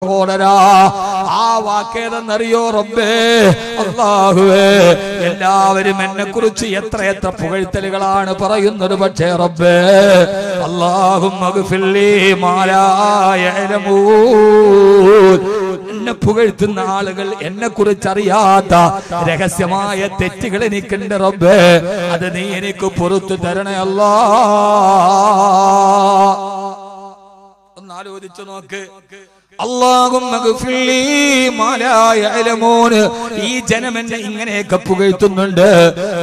ആ വാക്കേതെന്നറിയോ റബ്ബേ അല്ലാഹുവേ എല്ലാവരും എന്നെ കുറിച്ച് എത്ര പുകഴ്ത്തലുകളാണ് പറയുന്നത് പക്ഷേ റബ്ബേ അല്ലാഹുമ്മ ഗ്ഫിർലി മാ ലാ യഅലമൂൻ എന്നെ പുകഴ്ത്തുന്ന ആളുകൾ എന്നെ കുറിച്ച് അറിയാത്ത രഹസ്യമായ തെറ്റുകൾ എനിക്കുണ്ട് റബ്ബേ അത് നീ എനിക്ക് പുറത്തു തരണേ അല്ലാഹ് ഒന്ന് ആലോചിച്ചു നോക്ക് അല്ലാഹുമ്മ ഗ്ഫിർലി മാ ലാ യഅലമൂൻ ഈ ജനം എന്നെ ഇങ്ങനെയൊക്കെ പുകഴ്ത്തുന്നുണ്ട്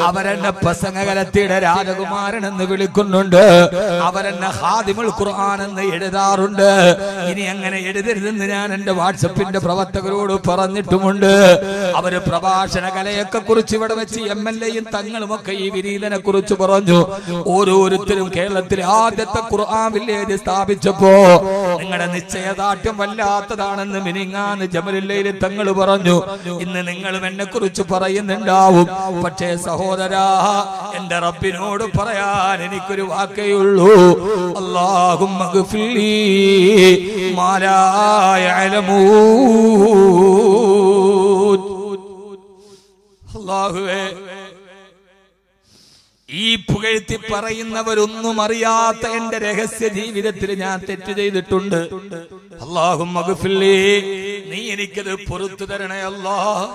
അവരെന്നെ പ്രസംഗകലത്തിയുടെ രാജകുമാരൻ എന്ന് വിളിക്കുന്നുണ്ട് അവരെന്നെ ഖാദിമുൽ ഖുർആൻ എന്ന് എഴുതാറുണ്ട് ഇനി അങ്ങനെ എഴുതരുതെന്ന് ഞാൻ എന്റെ വാട്സപ്പിന്റെ പ്രവർത്തകരോട് പറഞ്ഞിട്ടുമുണ്ട് അവര് പ്രഭാഷണ കലയൊക്കെ കുറിച്ച് ഇവിടെ വെച്ച് MLAയും തങ്ങളുമൊക്കെ ഈ വിനീതനെ കുറിച്ച് പറഞ്ഞു ഓരോരുത്തരും കേരളത്തിലെ ആദ്യത്തെ ഖുർആൻ വില്ലേജ് സ്ഥാപിച്ചപ്പോ നിങ്ങളുടെ നിശ്ചയദാർഢ്യം ാണെന്ന് മിനിങ്ങാന്ന് ജമലുല്ലയിൽ തങ്ങൾ പറഞ്ഞു ഇന്ന് നിങ്ങളും എന്നെ കുറിച്ച് പറയുന്നുണ്ടാവും പക്ഷേ സഹോദരാ എന്റെ റബ്ബിനോട് പറയാൻ എനിക്കൊരു വാക്കേയുള്ളൂ അല്ലാഹുമ്മ ഗ്ഫിർലി മാ ലാ യഅലമൂൻ അല്ലാഹുവേ ഈ പുകഴ്ത്തി പറയുന്നവരൊന്നും അറിയാത്ത എന്റെ രഹസ്യ ജീവിതത്തിൽ ഞാൻ തെറ്റ് ചെയ്തിട്ടുണ്ട് അല്ലാഹുമ്മ ഗ്ഫിർലി നീ എനിക്കത് പുറത്തു തരണേ അല്ലാഹ്